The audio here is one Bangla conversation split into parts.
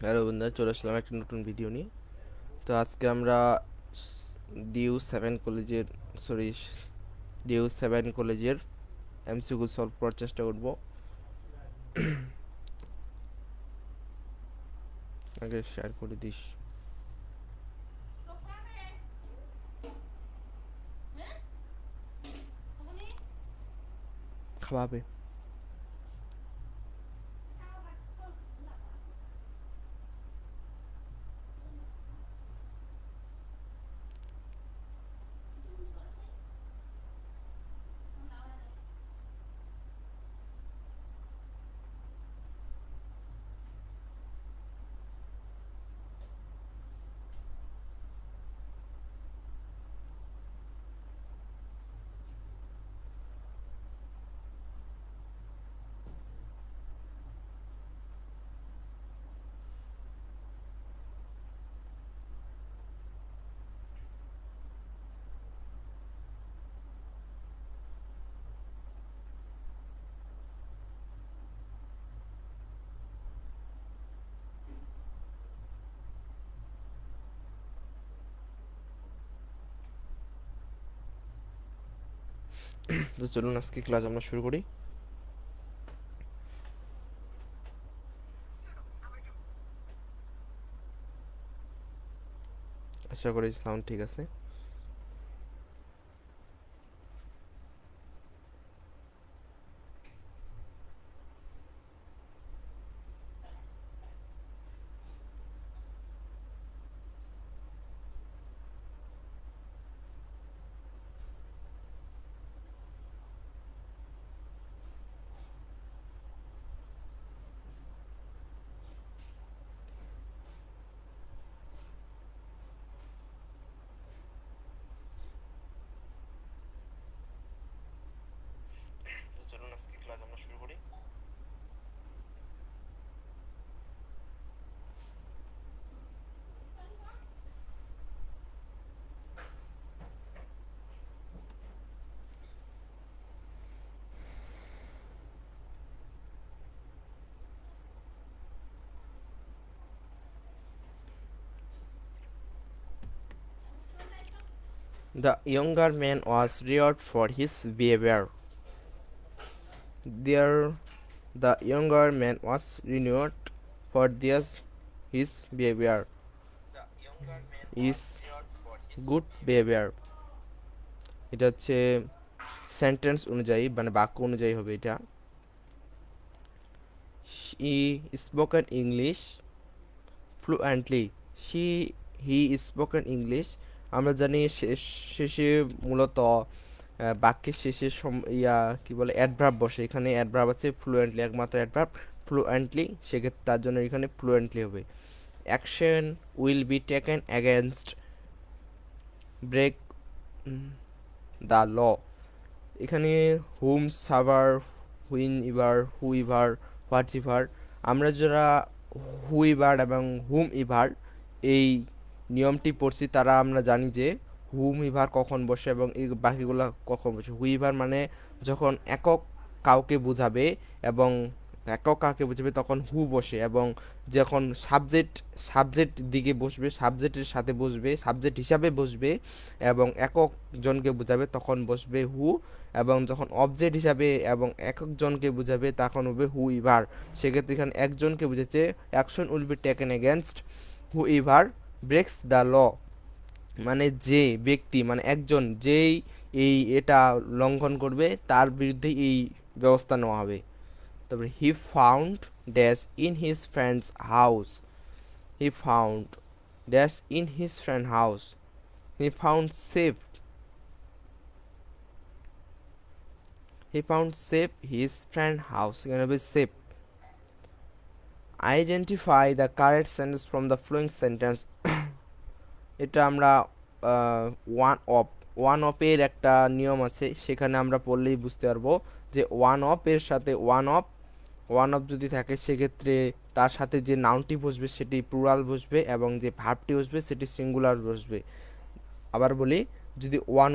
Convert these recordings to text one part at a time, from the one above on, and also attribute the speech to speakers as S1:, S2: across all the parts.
S1: হ্যালো বন্ধুরা, চলে আসলাম একটা নতুন ভিডিও নিয়ে। তো আজকে আমরা সরি ডিউ 7 কলেজের এমসিকিউ সলভ করার চেষ্টা করব। আগে শেয়ার করে দিস। খাওয়াবে। তো চলুন আজকে ক্লাস আমরা শুরু করি। আশা করি সাউন্ড ঠিক আছে। The younger man was reared for his behavior. There, the younger man was renowned for his behavior. Is good behavior. এটা হচ্ছে সেন্টেন্স অনুযায়ী, মানে বাক্য অনুযায়ী হবে এটা। She spoken English fluently. He spoken English. আমরা জানি শেষে মূলত বাক্যের শেষে কি বলে অ্যাডভার্ব বসে। এখানে অ্যাডভার্ব আছে ফ্লুয়েন্টলি, একমাত্র অ্যাডভার্ব ফ্লুয়েন্টলি, সেক্ষেত্রে তার জন্য এখানে ফ্লুয়েন্টলি হবে। Action will be taken against break the law. এখানে whomsoever, whenever, whoever, whatever, আমরা যারা হু ইভার এবং হুম ইভার এই নিয়মটি পড়ছি তারা আমরা জানি যে হুম ইভার কখন বসে এবং এই বাকিগুলো কখন বসে। হু ইভার মানে যখন একক কাউকে বোঝাবে এবং একক কাউকে বোঝাবে তখন হু বসে, এবং যখন সাবজেক্ট দিকে বসবে, সাবজেক্টের সাথে বসবে, সাবজেক্ট হিসাবে বসবে এবং একক জনকে বোঝাবে তখন বসবে হু, এবং যখন অবজেক্ট হিসাবে এবং একক জনকে বোঝাবে তখন হবে হু ইভার। সেক্ষেত্রে এখানে একজনকে বুঝেছে action will be taken against whoever breaks the law, মানে যে ব্যক্তি, মানে একজন যেই এটা লঙ্ঘন করবে তার বিরুদ্ধে এই ব্যবস্থা নেওয়া হবে। তারপরে he found dash in his friends house. He found dash in his friend house. He found safe. He found safe his friend house, এখানে হবে safe. Identify the correct sentence from the following sentence. এটা আমরা ওয়ান অফের একটা নিয়ম আছে, সেখানে আমরা পড়লেই বুঝতে পারবো যে ওয়ান অফ এর সাথে ওয়ান অফ যদি থাকে সেক্ষেত্রে তার সাথে যে নাউনটি বসবে সেটি প্লুরাল বসবে এবং যে ভার্বটি বসবে সেটি সিঙ্গুলার বসবে। আবার বলি, যদি ওয়ান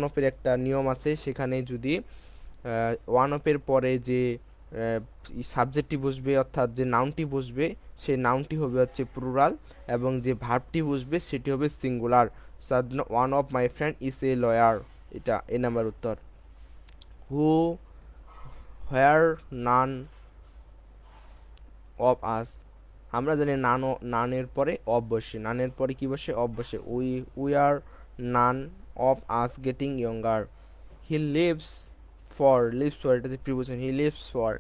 S1: অফের একটা নিয়ম আছে, সেখানে যদি ওয়ান অফের পরে যে সাবজেক্টটি বসবে, অর্থাৎ যে নাউনটি বসবে সেই নাউনটি হবে হচ্ছে প্লুরাল, এবং যে ভার্বটি বসবে সেটি হবে singular. One of my friend is a lawyer, এটা এ নাম্বার উত্তর। হু হোয়ার নান অফ আস, আমরা জানি নানের পরে অফ বসে, নানের পরে কি বসে? অফ বসে। We are none of us getting younger. He lives lives for এটা যে preposition, he lives for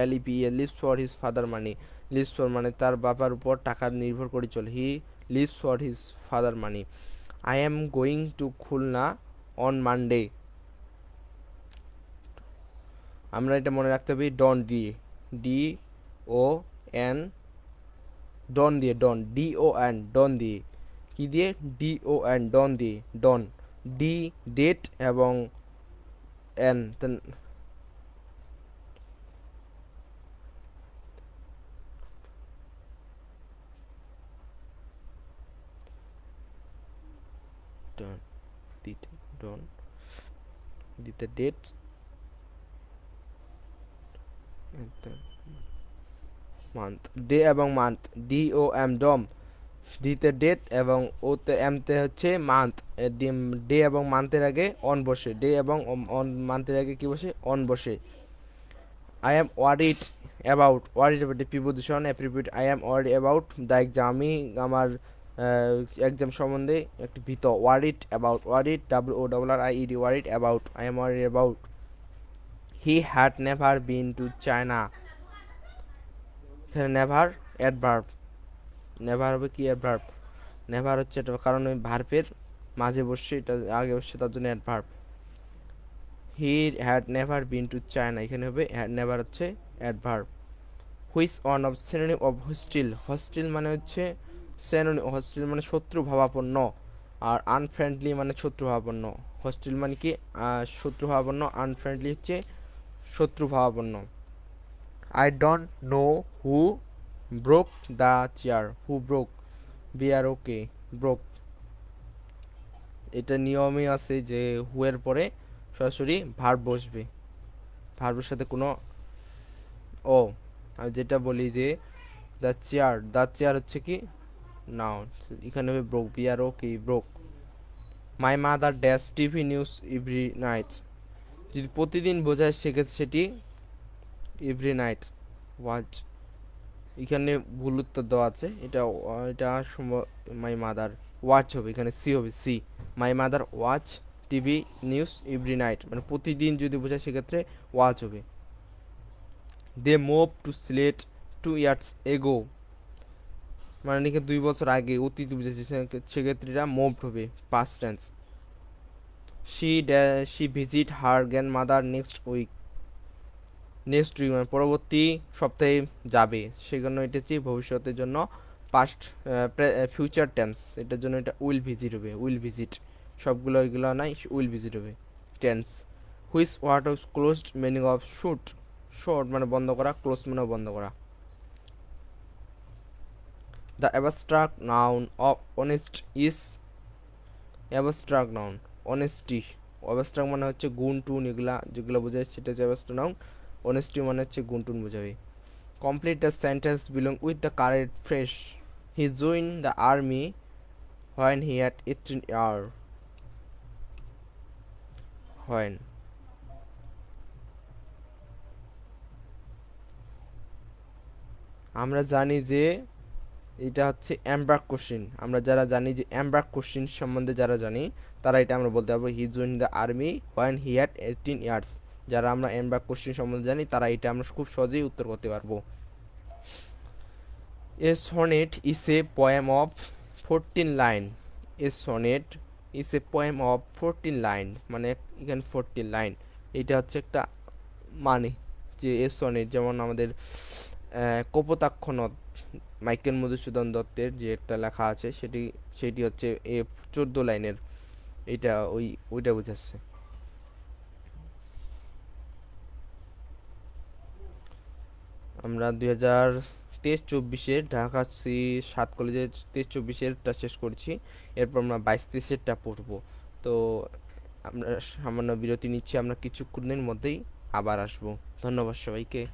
S1: L E P A lives for his father money, lives for মানে তার বাবার উপর টাকা নির্ভর করে চলে, he lives for his father money. I am going to Khulna on Monday, আমরা এটা মনে রাখতে হবে ডন দিয়ে, DON, ডন দিয়ে, DON, ডন দিয়ে, কি দিয়ে? DON, ডন দিয়ে, ডন। ডি ডেট এবং এন ডন দিতে, ডন দিতে ডেট, মান্থ, ডে এবং মান্থ, DOM, ডম। দিতে ডেট এবং ওতে এমতে হচ্ছে মান্থ। ডে এবং মান্থের আগে অন বসে, ডে এবং অন মান্থের আগে কি বসে? অন বসে। I am worried about, worried preposition appropriate, I am worried about the exam, আমি আমার এক্সাম সম্বন্ধে একটু ভীত। Worried about, worried WORRIED, worried about, I am worried about. He had never been to China, এখানে নেভার অ্যাডভার্ব, নেভার হবে কি? অ্যাডভার্ব। নেভার হচ্ছে এটা কারণ ওই ভার্বের মাঝে বসছে, এটা আগে বসছে, তার জন্য adverb. He had never been to China, এখানে হবে হ্যাড নেভার হচ্ছে adverb. Which one of synonym of hostile, hostile মানে হচ্ছে সিনোনিম, হস্টিল মানে শত্রু ভাবাপন্ন, আর আনফ্রেন্ডলি মানে শত্রু ভাবাপন্ন। হস্টিল মানে কি? শত্রু ভাবাপন্ন, আনফ্রেন্ডলি হচ্ছে শত্রু ভাবাপন্ন। I don't know who broke the chair, who broke, BROK, broke. এটা নিয়মই আছে যে হু এর পরে সরাসরি ভার্ব বসবে, ভার্বের সাথে কোনো ও। আমি যেটা বলি যে দ্য চেয়ার হচ্ছে কি? নাউন, এখানে হবে broke, BROK, broke. My mother dash TV news every night, যদি প্রতিদিন বোঝায় সেক্ষেত্রে সেটি এভরি নাইট ওয়াচ, এখানে ভুল উত্তর দেওয়া আছে, এটা এটা সম্ভব মাই মাদার ওয়াচ হবে, এখানে সি হবে, C. My mother watch TV news every night, মানে প্রতিদিন যদি বোঝায় সেক্ষেত্রে ওয়াচ হবে। They move to Sylhet 2 years এগো, মানে নাকি 2 বছর আগে, অতীত বুঝেছে, সেক্ষেত্রে এটা মুভড হবে, past tense. She visit her grandmother next week, next week মানে পরবর্তী সপ্তাহে যাবে, সেজন্য এটা হচ্ছে ভবিষ্যতের জন্য পাস্ট ফিউচার টেন্স, এটার জন্য এটা উইল ভিজিট হবে, উইল ভিজিট। সবগুলো এগুলো নাই, উইল ভিজিট হবে tense. Which word of closed meaning of shut, shut মানে বন্ধ করা, ক্লোজ মানে বন্ধ করা। The abstract noun of honest is, abstract noun honesty, abstract মানে হচ্ছে গুণ টুন, এগুলা যেগুলো বোঝায় সেটা হচ্ছে অ্যাবস্ট্রাক্ট নাউন। অনেস্টি মানে হচ্ছে গুণ টুন বোঝাবে। Complete the sentence belong with the correct fresh, he join the army when he had 18 year, when. আমরা জানি যে এটা হচ্ছে অ্যামব্রাক কোশ্চিন, আমরা যারা জানি যে অ্যামব্রাক কোশ্চিন সম্বন্ধে যারা জানি তারা এটা আমরা বলতে পারবো, হি join the army when he had 18 years. যারা আমরা অ্যামব্রাক কোশ্চিন সম্বন্ধে জানি তারা এটা আমরা খুব সহজেই উত্তর করতে পারবো। A sonnet is a poem of 14 line, a sonnet is a poem of 14 line, মানে এখানে 14 লাইন, এটা হচ্ছে একটা মানে যে এ সনেট, যেমন আমাদের কপোতাক্ষ নদ, মাইকেল মধুসূদন দত্তের যে একটা লেখা আছে সেটি হচ্ছে 14 লাইনের, এটা ওইটা বোঝাচ্ছে। আমরা 2023-24 ঢাকা 7 কলেজে 23-24টা শেষ করছি, এরপর আমরা 22-23টা পড়বো। তো আমরা সামান্য বিরতি নিচ্ছি, আমরা কিছুক্ষণের মধ্যেই আবার আসবো। ধন্যবাদ সবাইকে।